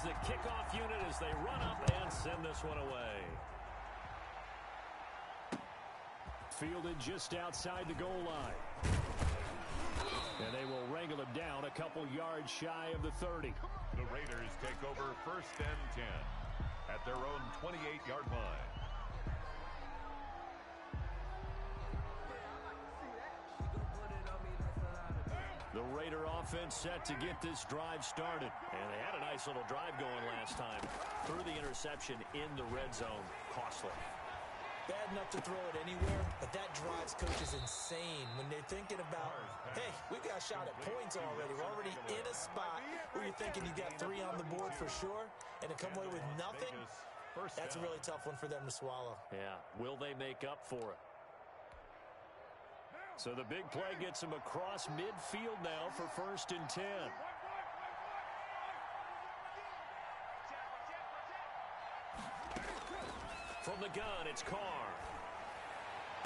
the kickoff unit as they run up and send this one away. Fielded just outside the goal line. And they will wrangle him down a couple yards shy of the 30. The Raiders take over 1st and 10 at their own 28-yard line. The Raider offense set to get this drive started. And they had a nice little drive going last time. Threw the interception in the red zone. Costly. Bad enough to throw it anywhere, but that drives coaches insane when they're thinking about, hey, we've got a shot at points already. We're already in a spot where you're thinking you got 3 on the board for sure, and to come away with nothing, that's a really tough one for them to swallow. Yeah, will they make up for it? So the big play gets him across midfield now for 1st and 10. From the gun, it's Carr.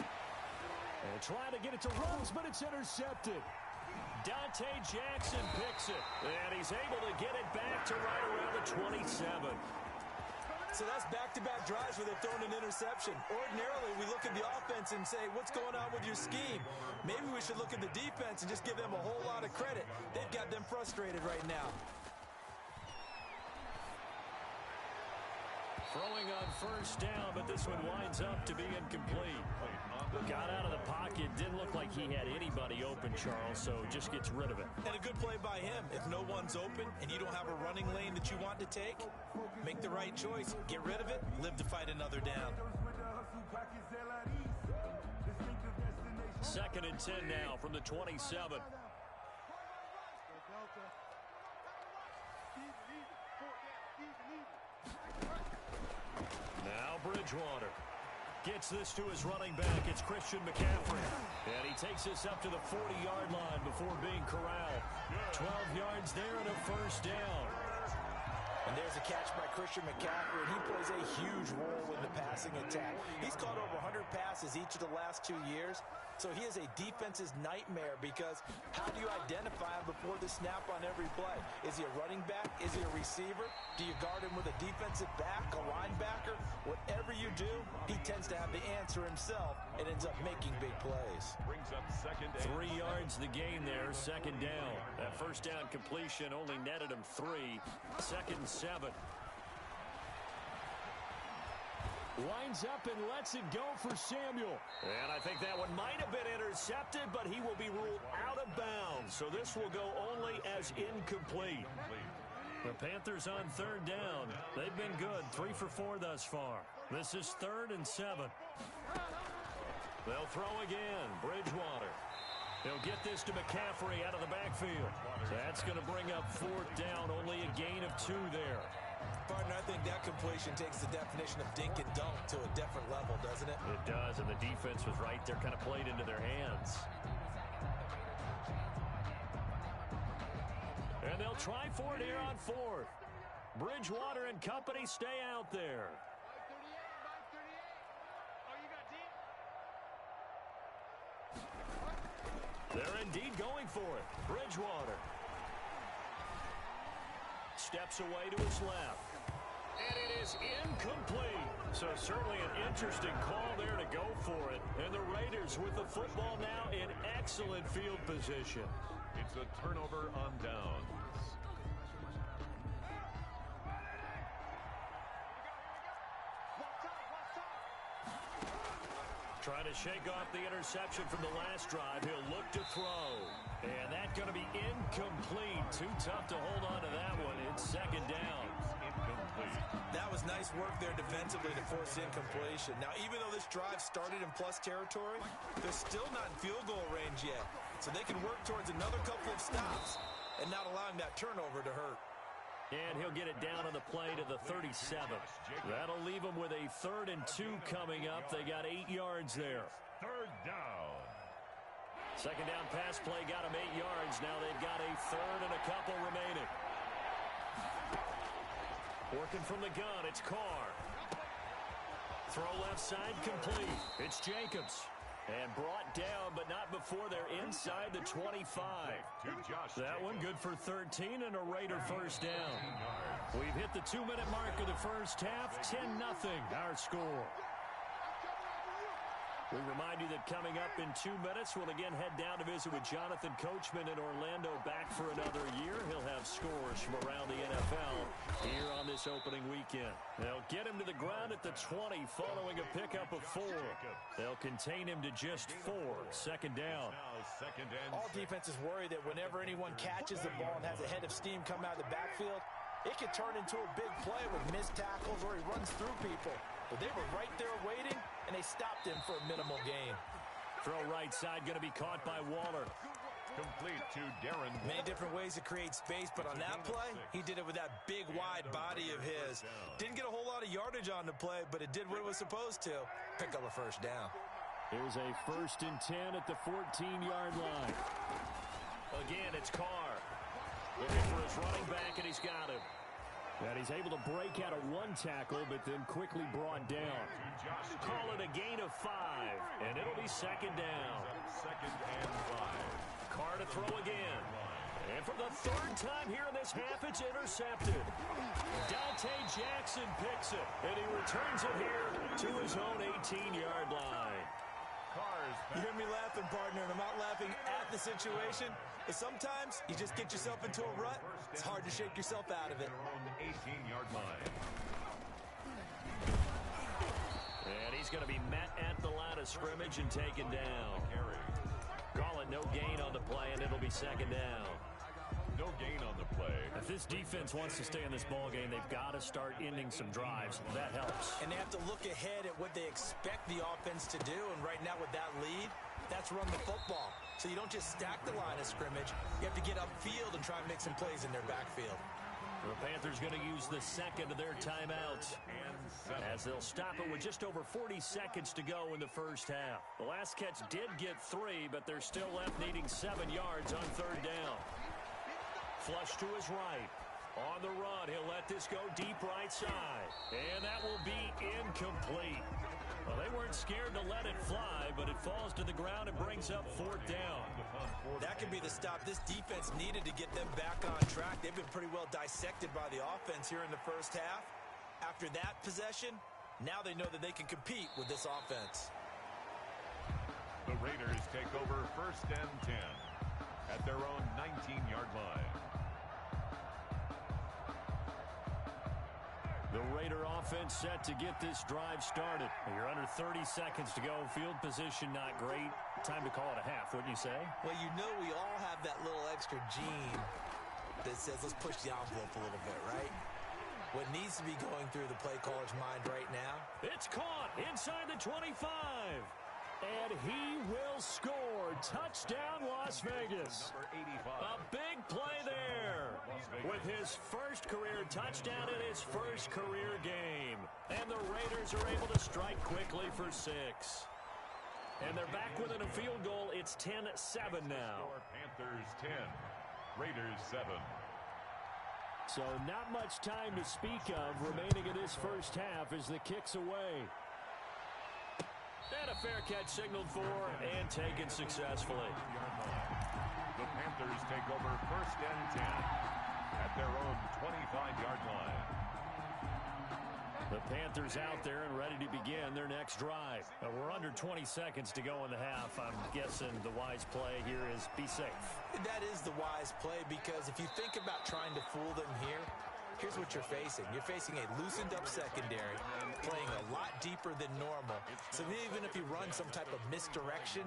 And trying to get it to Rose, but it's intercepted. Dante Jackson picks it. And he's able to get it back to right around the 27. So that's back-to-back drives where they've thrown an interception. Ordinarily, we look at the offense and say, what's going on with your scheme? Maybe we should look at the defense and just give them a whole lot of credit. They've got them frustrated right now. Throwing on 1st down, but this one winds up to be incomplete. Got out of the pocket. Didn't look like he had anybody open, Charles, so just gets rid of it. And a good play by him. If no one's open and you don't have a running lane that you want to take, make the right choice. Get rid of it. Live to fight another down. 2nd and 10 now from the 27. Now Bridgewater gets this to his running back. It's Christian McCaffrey. And he takes this up to the 40-yard line before being corralled. 12 yards there and a 1st down. And there's a catch by Christian McCaffrey, and he plays a huge role in the passing attack. He's caught over 100 passes each of the last 2 years, so he is a defense's nightmare because how do you identify him before the snap on every play? Is he a running back? Is he a receiver? Do you guard him with a defensive back, a linebacker? Whatever you do, he tends to have the answer himself and ends up making big plays. Brings up 2nd and 3 yards the gain there, 2nd down. That 1st down completion only netted him 3. 2nd and 7. Winds up and lets it go for Samuel. And I think that one might have been intercepted, but he will be ruled out of bounds. So this will go only as incomplete. The Panthers on 3rd down. They've been good, 3 for 4 thus far. This is 3rd and 7. They'll throw again. Bridgewater. He'll get this to McCaffrey out of the backfield. So that's going to bring up 4th down. Only a gain of 2 there. Partner, I think that completion takes the definition of dink and dunk to a different level, doesn't it? It does, and the defense was right there, kind of played into their hands. And they'll try for it here on 4th. Bridgewater and company stay out there. They're indeed going for it. Bridgewater steps away to his left. And it is incomplete. So certainly an interesting call there to go for it. And the Raiders with the football now in excellent field position. It's a turnover on downs. Trying to shake off the interception from the last drive. He'll look to throw. And that's going to be incomplete. Too tough to hold on to that one. It's 2nd down. Incomplete. That was nice work there defensively to force incompletion. Now, even though this drive started in plus territory, they're still not in field goal range yet. So they can work towards another couple of stops and not allowing that turnover to hurt. And he'll get it down on the play to the 37. That'll leave them with a 3rd and 2 coming up. They got 8 yards there. 3rd down. 2nd down pass play got them 8 yards. Now they've got a 3rd and a couple remaining. Working from the gun, it's Carr. Throw left side complete. It's Jacobs. And brought down, but not before they're inside the 25. That one good for 13 and a Raider first down. We've hit the 2-minute mark of the first half. 10-0 our score. We remind you that coming up in 2 minutes, we'll again head down to visit with Jonathan Coachman in Orlando, back for another year. He'll have scores from around the NFL here on this opening weekend. They'll get him to the ground at the 20 following a pickup of 4. They'll contain him to just 4. Second down. All defenses worry that whenever anyone catches the ball and has a head of steam come out of the backfield, it can turn into a big play with missed tackles or he runs through people. But they were right there waiting, and they stopped him for a minimal gain. Throw right side, going to be caught by Waller. Complete to Darren. Many different ways to create space, but on that play, he did it with that big, wide body of his. Didn't get a whole lot of yardage on the play, but it did what it was supposed to. Pick up a first down. Here's a 1st and 10 at the 14-yard line. Again, it's Carr. Looking for his running back, and he's got him. And he's able to break out of 1 tackle, but then quickly brought down. Call it a gain of 5, and it'll be second down. Second and 5. Carr to throw again. And for the 3rd time here in this half, it's intercepted. Dante Jackson picks it, and he returns it here to his own 18-yard line. You hear me laughing, partner, and I'm not laughing at the situation. But sometimes you just get yourself into a rut. It's hard to shake yourself out of it. 18-yard line. And he's going to be met at the line of scrimmage and taken down. Call it no gain on the play, and it'll be second down. No gain on the play. If this defense wants to stay in this ball game, they've got to start ending some drives. That helps. And they have to look ahead at what they expect the offense to do. And right now with that lead, that's run the football. So you don't just stack the line of scrimmage. You have to get upfield and try and make some plays in their backfield. The Panthers going to use the second of their timeouts, as they'll stop it with just over 40 seconds to go in the first half. The last catch did get 3, but they're still left needing 7 yards on 3rd down. Flush to his right. On the run, he'll let this go deep right side. And that will be incomplete. Well, they weren't scared to let it fly, but it falls to the ground and brings up 4th down. That could be the stop this defense needed to get them back on track. They've been pretty well dissected by the offense here in the first half. After that possession, now they know that they can compete with this offense. The Raiders take over 1st and 10 at their own 19-yard line. The Raider offense set to get this drive started. You're under 30 seconds to go. Field position not great. Time to call it a half, wouldn't you say? Well, you know we all have that little extra gene that says let's push the envelope a little bit, right? What needs to be going through the play caller's mind right now? It's caught inside the 25. And he will score. Touchdown, Las Vegas. A big play there with his first career touchdown in his first career game. And the Raiders are able to strike quickly for 6. And they're back within a field goal. It's 10-7 now. Panthers 10, Raiders 7. So not much time to speak of remaining in this first half as the kick's away. And a fair catch signaled for and taken successfully. The Panthers take over 1st and 10 at their own 25-yard line. The Panthers out there and ready to begin their next drive. We're under 20 seconds to go in the half. I'm guessing the wise play here is be safe. That is the wise play, because if you think about trying to fool them here, here's what you're facing. You're facing a loosened-up secondary, playing a lot deeper than normal. So even if you run some type of misdirection,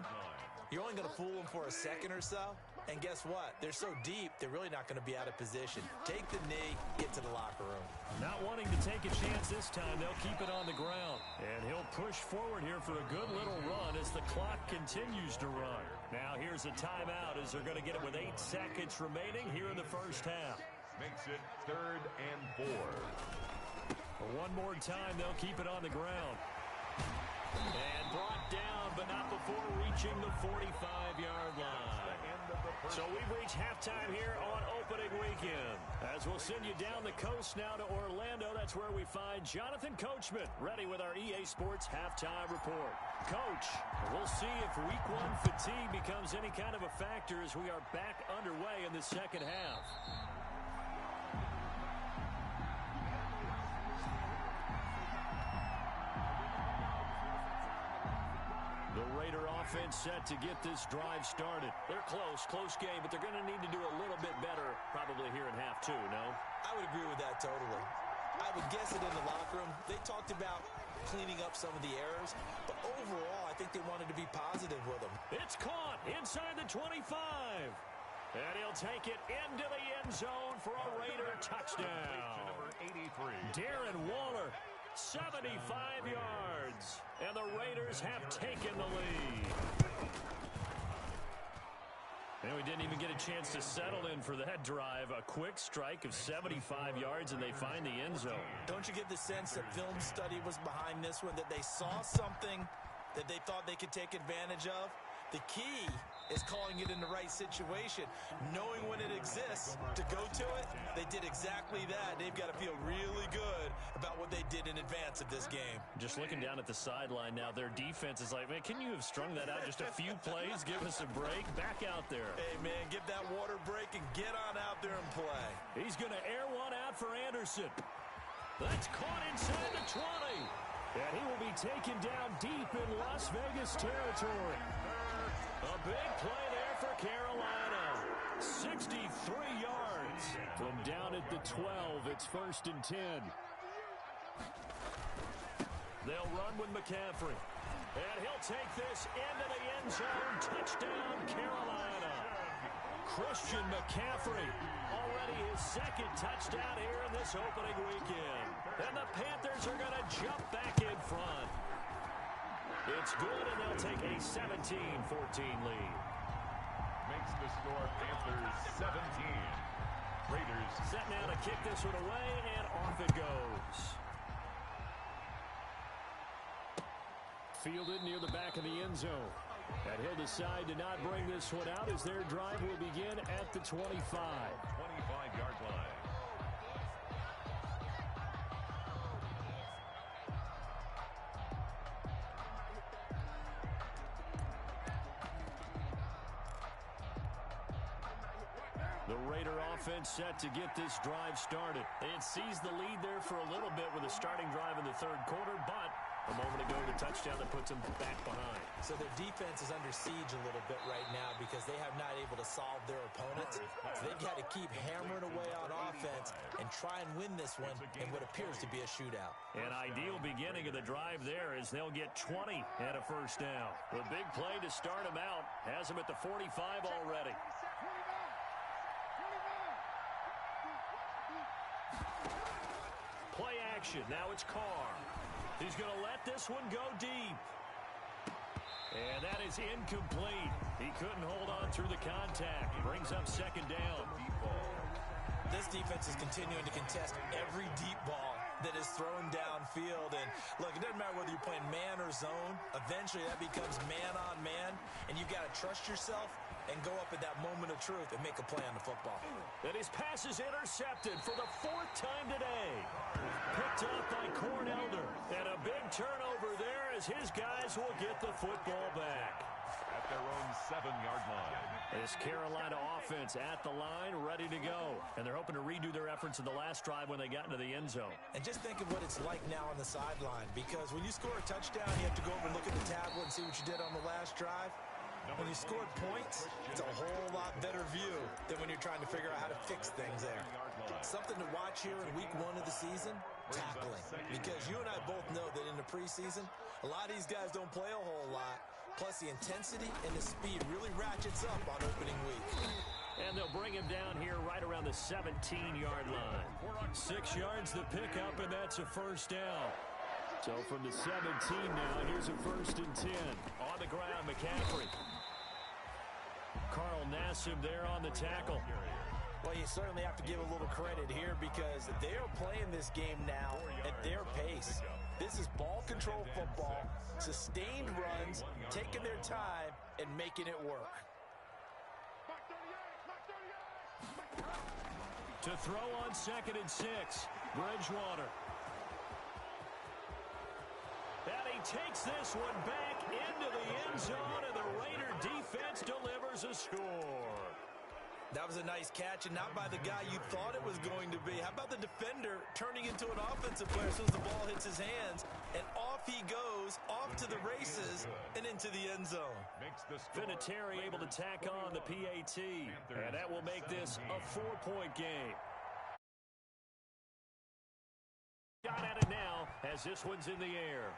you're only going to fool them for a second or so. And guess what? They're so deep, they're really not going to be out of position. Take the knee, get to the locker room. Not wanting to take a chance this time, they'll keep it on the ground. And he'll push forward here for a good little run as the clock continues to run. Now here's a timeout as they're going to get it with 8 seconds remaining here in the first half. Makes it 3rd and 4. One more time, they'll keep it on the ground. And brought down, but not before reaching the 45-yard line. So we've reached halftime here on opening weekend. As we'll send you down the coast now to Orlando, that's where we find Jonathan Coachman ready with our EA Sports halftime report. Coach, we'll see if week one fatigue becomes any kind of a factor as we are back underway in the second half. The Raider offense set to get this drive started. They're close game, but they're going to need to do a little bit better probably here in half two, no? I would agree with that totally. I would guess it in the locker room. They talked about cleaning up some of the errors, but overall, I think they wanted to be positive with them. It's caught inside the 25. And he'll take it into the end zone for a Raider touchdown. Number 83. Darren Waller, 75 yards. And the Raiders have taken the lead. And we didn't even get a chance to settle in for that drive. A quick strike of 75 yards, and they find the end zone. Don't you get the sense that film study was behind this one, that they saw something that they thought they could take advantage of? The key is calling it in the right situation, knowing when it exists to go to it. They did exactly that. They've got to feel really good about what they did in advance of this game. Just looking down at the sideline now, their defense is like, man, can you have strung that out just a few plays? Give us a break. Back out there. Hey, man, give that water break and get on out there and play. He's going to air one out for Anderson. That's caught inside the 20. And he will be taken down deep in Las Vegas territory. A big play there for Carolina. 63 yards from down at the 12. It's 1st and 10. They'll run with McCaffrey. And he'll take this into the end zone. Touchdown, Carolina. Christian McCaffrey, already his second touchdown here in this opening weekend. And the Panthers are going to jump back in front. It's good, and they'll take a 17-14 lead. Makes the score Panthers 17. Raiders set now to kick this one away, and off it goes. Fielded near the back of the end zone. And he'll decide to not bring this one out as their drive will begin at the 25. 25-yard line. The Raider offense set to get this drive started. It seized the lead there for a little bit with a starting drive in the third quarter, but a moment ago, the touchdown that puts them back behind. So their defense is under siege a little bit right now because they have not able to solve their opponents. So they've got to keep hammering away on offense and try and win this one in what appears to be a shootout. An ideal beginning of the drive there is they'll get 20 and a first down. The big play to start them out has them at the 45 already. Play action. Now it's Carr. He's going to let this one go deep. And that is incomplete. He couldn't hold on through the contact. Brings up second down. This defense is continuing to contest every deep ball that is thrown downfield. And look, it doesn't matter whether you're playing man or zone. Eventually that becomes man on man. And you've got to trust yourself and go up at that moment of truth and make a play on the football. And his pass is intercepted for the 4th time today. Picked up by Cornelder. And a big turnover there as his guys will get the football back. At their own 7-yard line. This Carolina offense at the line, ready to go. And they're hoping to redo their efforts in the last drive when they got into the end zone. And just think of what it's like now on the sideline. Because when you score a touchdown, you have to go over and look at the tablet and see what you did on the last drive. When you scored points, it's a whole lot better view than when you're trying to figure out how to fix things there. Something to watch here in week 1 of the season, tackling. Because you and I both know that in the preseason, a lot of these guys don't play a whole lot. Plus, the intensity and the speed really ratchets up on opening week. And they'll bring him down here right around the 17-yard line. 6 yards to pick up, and that's a first down. So from the 17 now, here's a 1st and 10. On the ground, McCaffrey. Carl Nassib there on the tackle. Well, you certainly have to give a little credit here because they are playing this game now at their pace. This is ball control football, sustained runs, taking their time, and making it work. To throw on 2nd and 6, Bridgewater. And he takes this one back into the end zone, and the Raider defense delivers a score. That was a nice catch, and not by the guy you thought it was going to be. How about the defender turning into an offensive player as soon as the ball hits his hands, and off he goes, off to the races, and into the end zone. Vinatieri able to tack on the PAT, and that will make this a 4-point game. Got at it now as this one's in the air.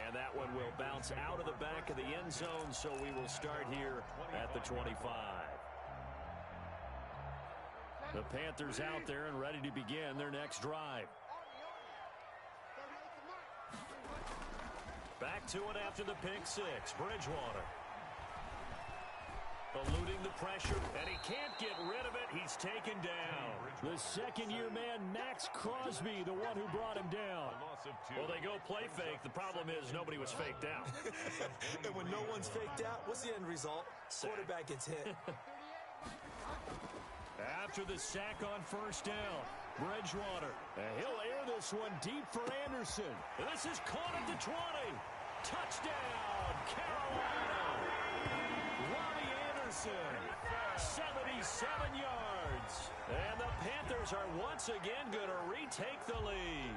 And that one will bounce out of the back of the end zone, so we will start here at the 25. The Panthers out there and ready to begin their next drive. Back to it after the pick 6. Bridgewater. Eluding the pressure, and he can't get rid of it. He's taken down. The second-year man, Max Crosby, the one who brought him down. Well, they go play fake. The problem is nobody was faked out. And when no one's faked out, what's the end result? Quarterback gets hit. After the sack on 1st down, Bridgewater. And he'll air this one deep for Anderson. This is caught at the 20. Touchdown, Carolina. 77 yards. And the Panthers are once again going to retake the lead.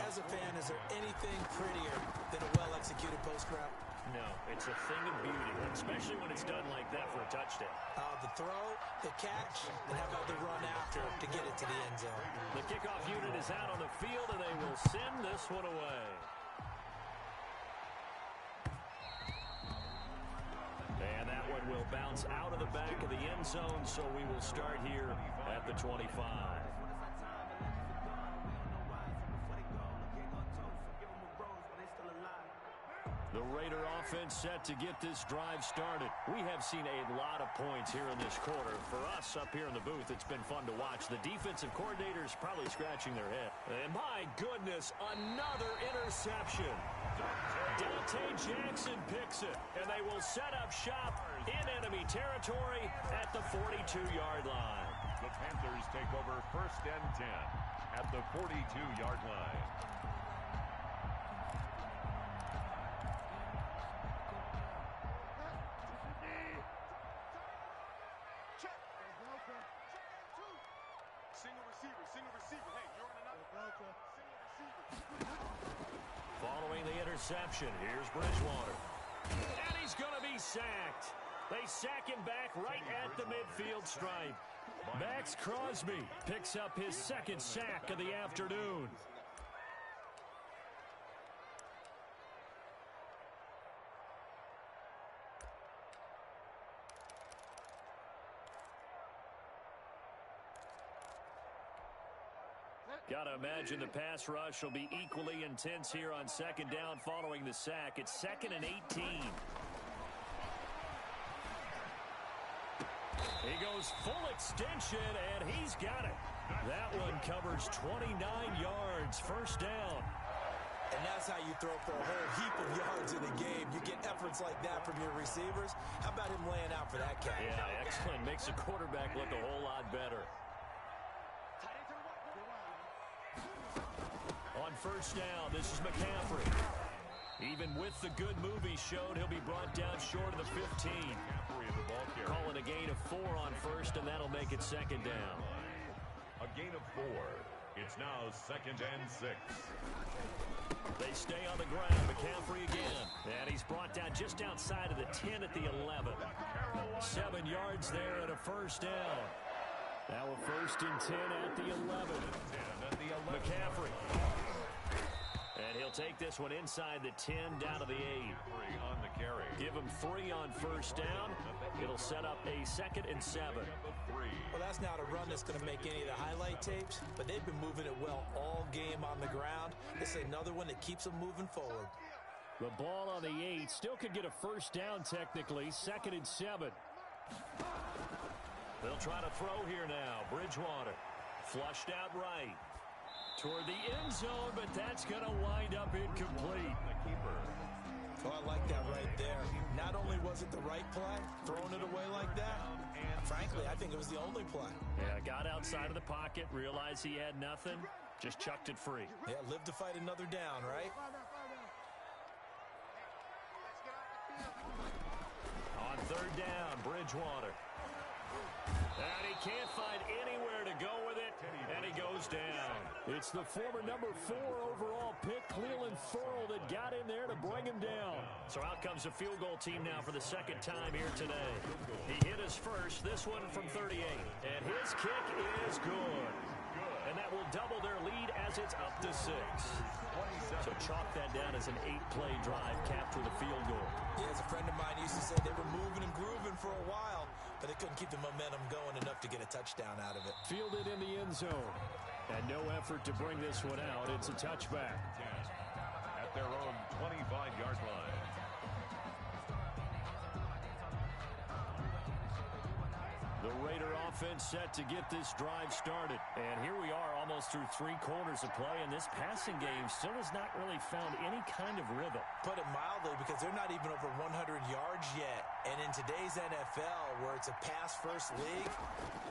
As a fan, is there anything prettier than a well-executed post route? No, it's a thing of beauty, especially when it's done like that for a touchdown. The throw, the catch, and how about the run after to get it to the end zone? The kickoff unit is out on the field, and they will send this one away. And that one will bounce out of the back of the end zone, so we will start here at the 25. The Raider offense set to get this drive started. We have seen a lot of points here in this quarter. For us up here in the booth, it's been fun to watch. The defensive coordinator's probably scratching their head. And my goodness, another interception. Dante Jackson picks it, and they will set up shop in enemy territory at the 42-yard line. The Panthers take over 1st and 10 at the 42-yard line. Following the interception, here's Bridgewater. And he's going to be sacked. They sack him back right at the midfield stripe. Max Crosby picks up his 2nd sack of the afternoon. Got to imagine the pass rush will be equally intense here on 2nd down following the sack. It's 2nd and 18. He goes full extension, and he's got it. That one covers 29 yards, 1st down. And that's how you throw for a whole heap of yards in a game. You get efforts like that from your receivers. How about him laying out for that catch? Yeah, excellent. Makes the quarterback look a whole lot better. On 1st down, this is McCaffrey. Even with the good move he showed, he'll be brought down short of the 15. Calling a gain of 4 on 1st, and that'll make it 2nd down. A gain of 4. It's now 2nd and 6. They stay on the ground. McCaffrey again. And he's brought down just outside of the 10 at the 11. 7 yards there and a 1st down. Now a 1st and 10 at the 11. McCaffrey. And he'll take this one inside the 10 down to the 8. On the carry. Give him 3 on 1st down. It'll set up a 2nd and 7. Well, that's not a run that's going to make any of the highlight tapes, but they've been moving it well all game on the ground. This is another one that keeps them moving forward. The ball on the 8. Still could get a first down technically. 2nd and 7. They'll try to throw here now. Bridgewater flushed out right toward the end zone, but that's going to wind up incomplete. The keeper. Oh, I like that right there. Not only was it the right play, throwing it away like that, frankly, I think it was the only play. Yeah, got outside of the pocket, realized he had nothing, just chucked it free. Yeah, live to fight another down, right? On 3rd down, Bridgewater. And he can't find anywhere to go with it, and he goes down. It's the former number 4 overall pick, Cleveland Ferrell, that got in there to bring him down. So out comes the field goal team now for the 2nd time here today. He hit his first, this one from 38. And his kick is good. And that will double their lead as it's up to 6. So chalk that down as an 8-play drive capped with a field goal. Yeah, as a friend of mine used to say, they were moving and grooving for a while, but they couldn't keep the momentum going enough to get a touchdown out of it. Fielded in the end zone. And no effort to bring this one out. It's a touchback. At their own 25-yard line. The Raider offense set to get this drive started. And here we are almost through 3 quarters of play, and this passing game still has not really found any kind of rhythm. Put it mildly, because they're not even over 100 yards yet. And in today's NFL, where it's a pass-first league,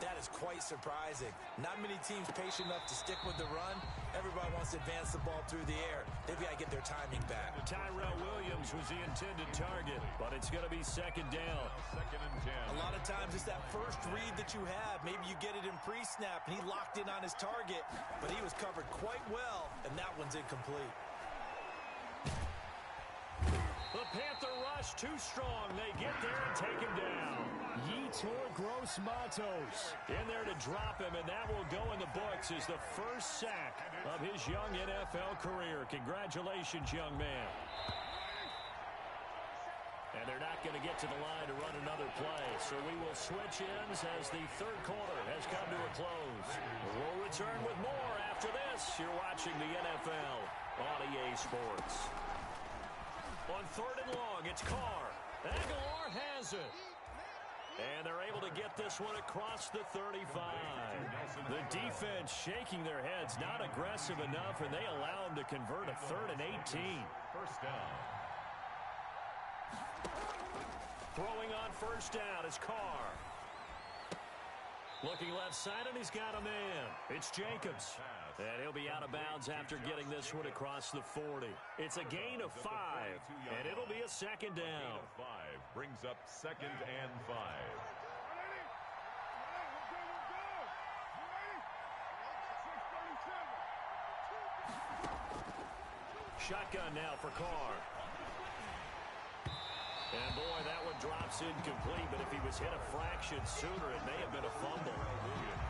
that is quite surprising. Not many teams patient enough to stick with the run. Everybody wants to advance the ball through the air. They've got to get their timing back. Tyrell Williams was the intended target, but it's going to be 2nd down. 2nd and 10. A lot of times it's that first read that you have. Maybe you get it in pre-snap, and he locked in on his target, but he was covered quite well, and that one's incomplete. The Panther rush too strong. They get there and take him down. Yetur Gross-Matos in there to drop him, and that will go in the books as the first sack of his young NFL career. Congratulations, young man. And they're not going to get to the line to run another play. So we will switch ends as the 3rd quarter has come to a close. We'll return with more after this. You're watching the NFL on EA Sports. On 3rd and long, it's Carr. Aguilar has it. And they're able to get this one across the 35. The defense shaking their heads, not aggressive enough, and they allow them to convert a 3rd and 18. First down. Throwing on 1st down is Carr. Looking left side, and he's got a man. It's Jacobs. And he'll be out of bounds after getting this one across the 40. It's a gain of 5, and it'll be a 2nd down. 5 brings up 2nd and 5. Shotgun now for Carr. And boy, that one drops incomplete, but if he was hit a fraction sooner, it may have been a fumble.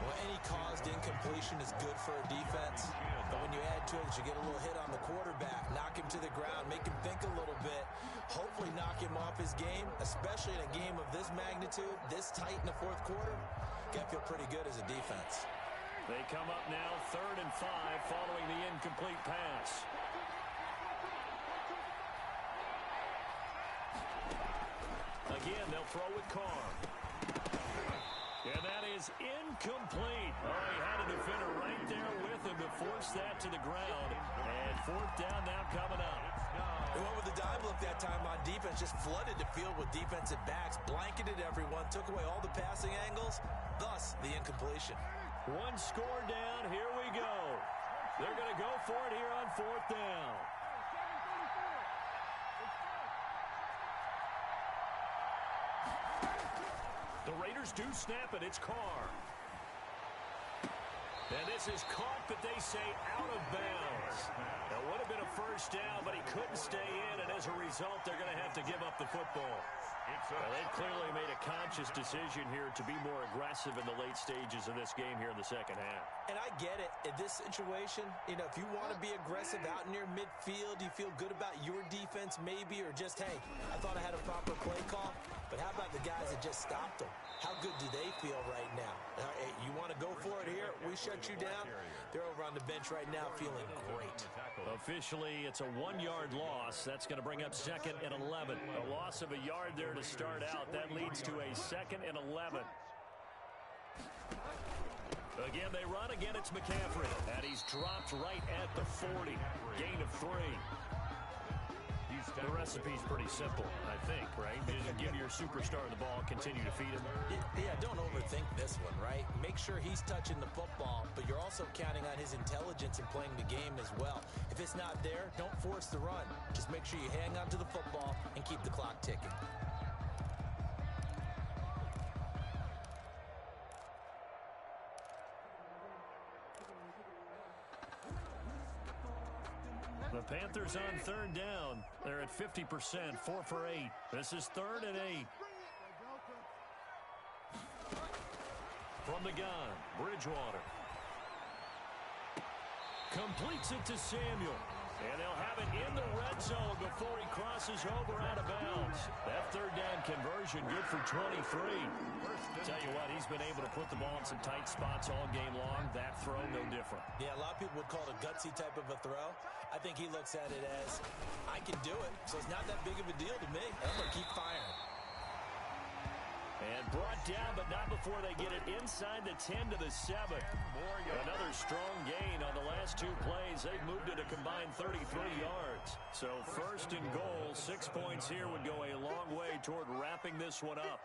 Well, any caused incompletion is good for a defense, but when you add to it, you get a little hit on the quarterback, knock him to the ground, make him think a little bit, hopefully knock him off his game, especially in a game of this magnitude, this tight in the 4th quarter. Got to feel pretty good as a defense. They come up now 3rd and 5 following the incomplete pass. Again, they'll throw with Carr. And that is incomplete. Oh, he had a defender right there with him to force that to the ground. And 4th down now coming up. They went with the dive look that time on defense, just flooded the field with defensive backs, blanketed everyone, took away all the passing angles, thus the incompletion. 1 score down, here we go. They're going to go for it here on 4th down. The Raiders do snap it. It's Carr. And this is caught, but they say out of bounds. That would have been a first down, but he couldn't stay in, and as a result, they're going to have to give up the football. Well, they've clearly made a conscious decision here to be more aggressive in the late stages of this game here in the 2nd half. And I get it. In this situation, you know, if you want to be aggressive out near midfield, you feel good about your defense maybe, or just, hey, I thought I had a proper play call. But how about the guys that just stopped them? How good do they feel right now. Hey, you want to go for it here? We shut you down. They're over on the bench right now feeling great. Officially, it's a 1-yard loss. That's going to bring up 2nd and 11. A loss of a yard there to start out. That leads to a 2nd and 11. Again, they run. Again, it's McCaffrey. And he's dropped right at the 40. Gain of 3. The recipe's pretty simple, I think, right? Just give your superstar the ball, continue to feed him. Yeah, don't overthink this one, right? Make sure he's touching the football, but you're also counting on his intelligence in playing the game as well. If it's not there, don't force the run. Just make sure you hang on to the football and keep the clock ticking. The Panthers on 3rd down. They're at 50%, 4 for 8. This is 3rd and 8. From the gun, Bridgewater. Completes it to Samuel. And they'll have it in the red zone before he crosses over out of bounds. That 3rd down conversion good for 23. Tell you what, he's been able to put the ball in some tight spots all game long. That throw, no different. Yeah, a lot of people would call it a gutsy type of a throw. I think he looks at it as, I can do it, so it's not that big of a deal to me. I'm going to keep firing. And brought down, but not before they get it inside the 10 to the 7. Another strong gain on the last 2 plays. They've moved it a combined 33 yards. So 1st and goal, 6 points here would go a long way toward wrapping this one up.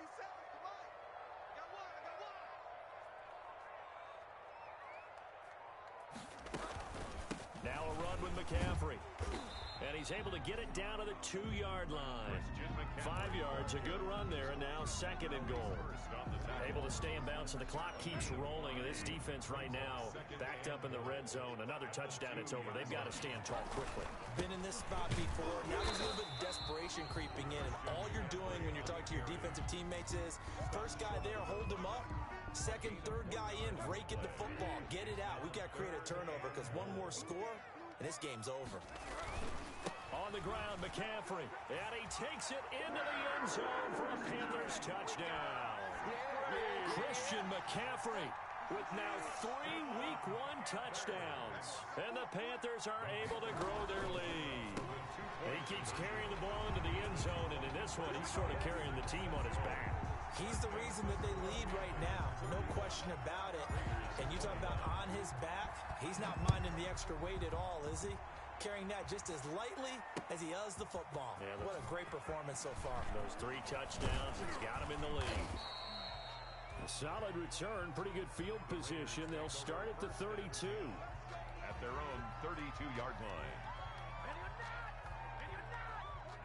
Now a run with McCaffrey. And he's able to get it down to the 2-yard line. 5 yards, a good run there, and now 2nd and goal. Able to stay in bounds, and the clock keeps rolling. And this defense right now backed up in the red zone. Another touchdown, it's over. They've got to stand tall quickly. Been in this spot before. Now there's a little bit of desperation creeping in, and all you're doing when you're talking to your defensive teammates is, first guy there, hold him up. 2nd, 3rd guy in, rake at the football. Get it out. We've got to create a turnover because one more score, and this game's over. On the ground, McCaffrey. And he takes it into the end zone for a Panthers touchdown. Christian McCaffrey with now 3 Week 1 touchdowns. And the Panthers are able to grow their lead. He keeps carrying the ball into the end zone, and in this one, he's sort of carrying the team on his back. He's the reason that they lead right now. No question about it. And you talk about on his back, he's not minding the extra weight at all, is he? Carrying that just as lightly as he does the football. Yeah, what a great performance so far. Those 3 touchdowns, it's got him in the lead. A solid return, pretty good field position. They'll start at the 32. At their own 32-yard line.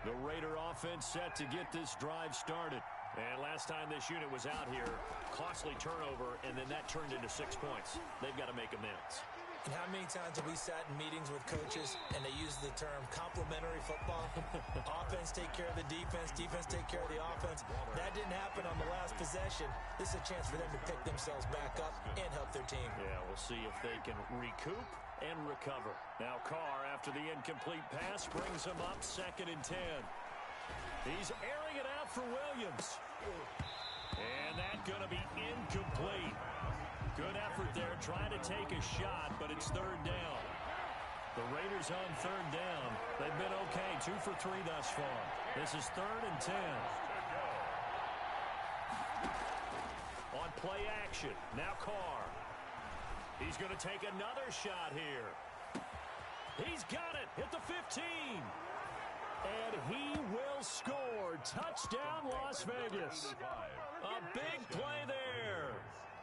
The Raider offense set to get this drive started. And last time this unit was out here, costly turnover, and then that turned into 6 points. They've got to make amends. And how many times have we sat in meetings with coaches and they use the term complementary football? Offense take care of the defense, defense take care of the offense. That didn't happen on the last possession. This is a chance for them to pick themselves back up and help their team. Yeah, we'll see if they can recoup and recover. Now Carr, after the incomplete pass, brings him up 2nd and 10. He's airing it out for Williams. And that's going to be incomplete. Good effort there, trying to take a shot, but it's 3rd down. The Raiders on 3rd down. They've been okay, 2 for 3 thus far. This is 3rd and 10. On play action, now Carr. He's going to take another shot here. He's got it at the 15. And he will score. Touchdown, Las Vegas. A big play there.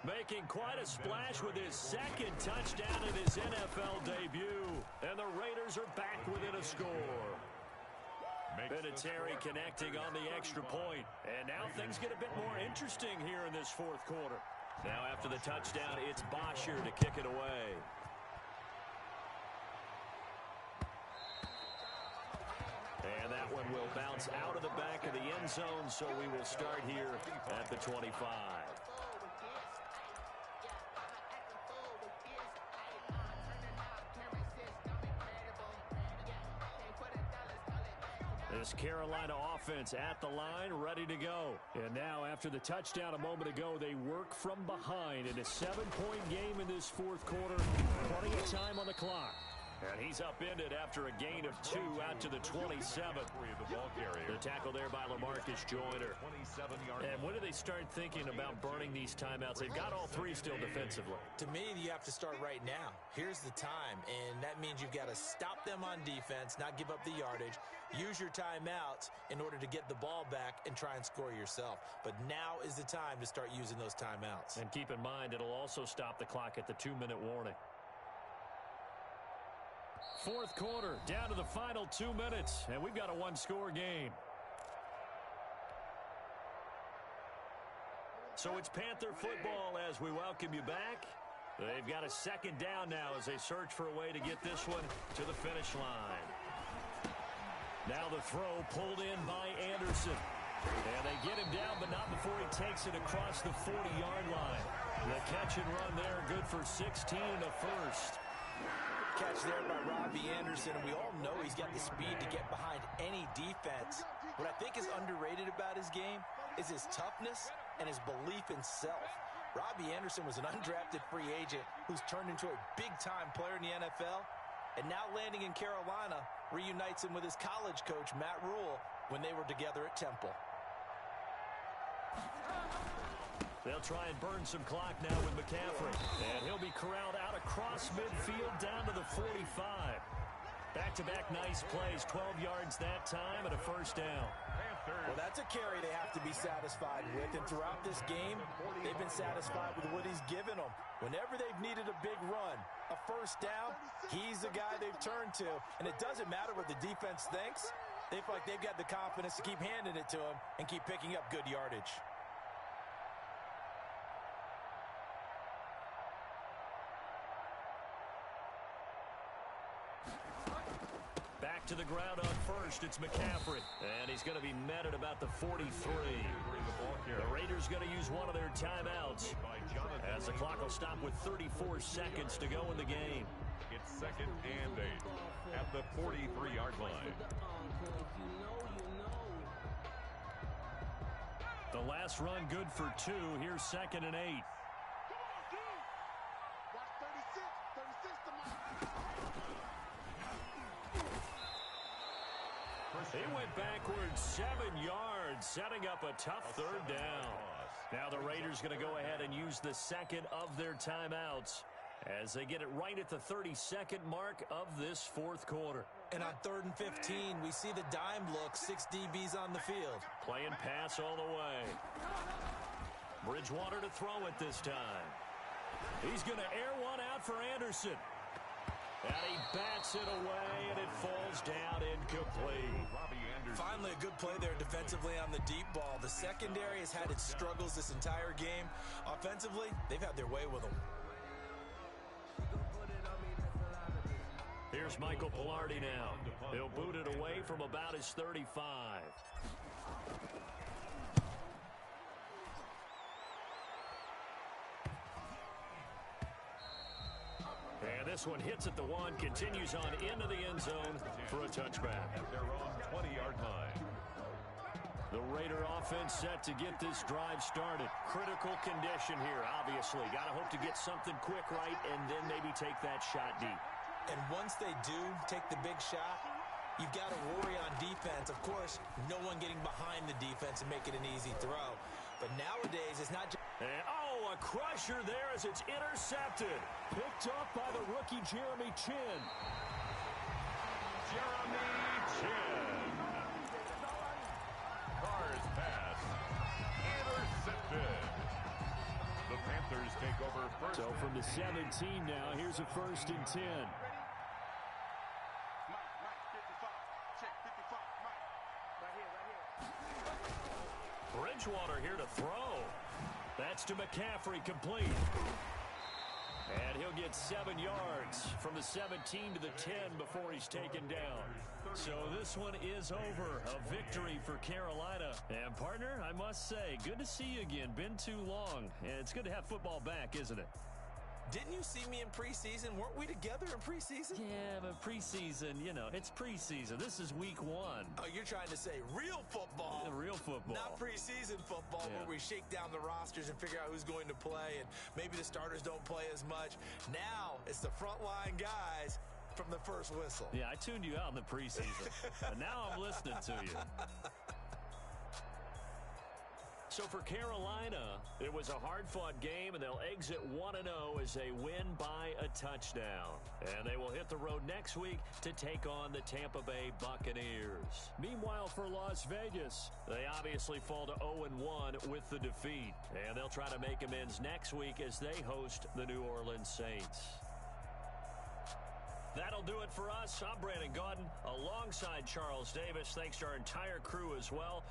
Making quite a splash with his 2nd touchdown in his NFL debut. And the Raiders are back within a score. Vinatieri connecting on the extra point. And now things get a bit more interesting here in this 4th quarter. Now after the touchdown, it's Bosher to kick it away. And that one will bounce out of the back of the end zone, so we will start here at the 25. This Carolina offense at the line, ready to go. And now, after the touchdown a moment ago, they work from behind in a 7-point game in this fourth quarter. Plenty of time on the clock. And he's upended after a gain of 2 out to the 27. The tackle there by LaMarcus Joyner. And when do they start thinking about burning these timeouts? They've got all 3 still defensively. To me, you have to start right now. Here's the time, and that means you've got to stop them on defense, not give up the yardage, use your timeouts in order to get the ball back and try and score yourself. But now is the time to start using those timeouts. And keep in mind, it'll also stop the clock at the 2-minute warning. Fourth quarter, down to the final 2 minutes, and we've got a 1-score game. So it's Panther football as we welcome you back. They've got a second down now as they search for a way to get this one to the finish line. Now the throw pulled in by Anderson. And they get him down, but not before he takes it across the 40-yard line. The catch and run there, good for 16 and a first. Catch there by Robbie Anderson, and we all know he's got the speed to get behind any defense. What I think is underrated about his game is his toughness and his belief in self. Robbie Anderson was an undrafted free agent who's turned into a big-time player in the NFL, and now landing in Carolina reunites him with his college coach, Matt Rule, when they were together at Temple. They'll try and burn some clock now with McCaffrey. And he'll be corralled out across midfield down to the 45. Back-to-back nice plays, 12 yards that time and a first down. Well, that's a carry they have to be satisfied with. And throughout this game, they've been satisfied with what he's given them. Whenever they've needed a big run, a first down, he's the guy they've turned to. And it doesn't matter what the defense thinks. They feel like they've got the confidence to keep handing it to him and keep picking up good yardage. To the ground on first, it's McCaffrey. And he's going to be met at about the 43. The Raiders going to use one of their timeouts as the clock will stop with 34 seconds to go in the game. It's 2nd and 8 at the 43-yard line. The last run good for 2. Here's 2nd and 8. He went backwards 7 yards, setting up a tough third down. Now the Raiders going to go ahead and use the second of their timeouts as they get it right at the 32nd mark of this fourth quarter. And on 3rd and 15, we see the dime look, 6 DBs on the field. Playing pass all the way. Bridgewater to throw it this time. He's going to air one out for Anderson. And he bats it away, and it falls down incomplete. Finally, a good play there defensively on the deep ball. The secondary has had its struggles this entire game. Offensively, they've had their way with them. Here's Michael Pilardi now. He'll boot it away from about his 35. And this one hits at the 1, continues on into the end zone for a touchback. At their own 20-yard line. The Raider offense set to get this drive started. Critical condition here, obviously. Got to hope to get something quick right and then maybe take that shot deep. And once they do take the big shot, you've got to worry on defense. Of course, no one getting behind the defense and make it an easy throw. But nowadays, it's not just... And, oh, a crusher there as it's intercepted. Picked up by the rookie Jeremy Chin. Jeremy Chin. Carr's pass. Intercepted. The Panthers take over first. So from the 17 now, here's a 1st and 10. Bridgewater here to throw. That's to McCaffrey, complete. And he'll get 7 yards from the 17 to the 10 before he's taken down. So this one is over. A victory for Carolina. And partner, I must say, good to see you again. Been too long. And it's good to have football back, isn't it? Didn't you see me in preseason? Weren't we together in preseason? Yeah, but preseason, you know, it's preseason. This is week 1. Oh, you're trying to say real football. Yeah, real football. Not preseason football where we shake down the rosters and figure out who's going to play, and maybe the starters don't play as much. Now it's the frontline guys from the first whistle. Yeah, I tuned you out in the preseason, but now I'm listening to you. So for Carolina, it was a hard-fought game, and they'll exit 1-0 as they win by a touchdown. And they will hit the road next week to take on the Tampa Bay Buccaneers. Meanwhile, for Las Vegas, they obviously fall to 0-1 with the defeat. And they'll try to make amends next week as they host the New Orleans Saints. That'll do it for us. I'm Brandon Gaudin alongside Charles Davis. Thanks to our entire crew as well.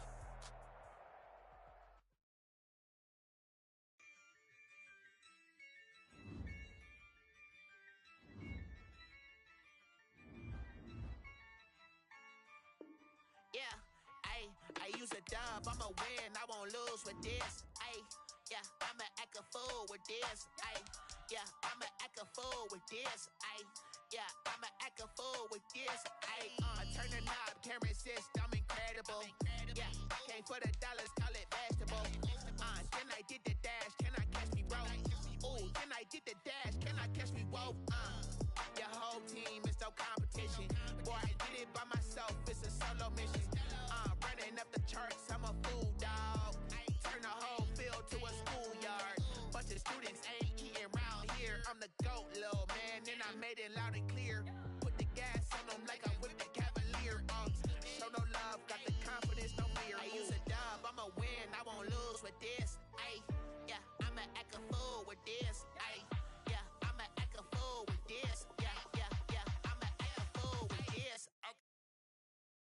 I use a dub, I'ma win, I won't lose with this. I'ma act a fool with this. I'ma act a fool with this. I'ma act a fool with this. I turn the knob, can't resist, I'm incredible. Came for the dollars, call it vegetable. Then I did the dash, can I catch me, bro? Ooh, then I did the dash, can I catch me, whoa? Your whole team is no competition. Boy, I did it by myself, it's a solo mission. Running up the charts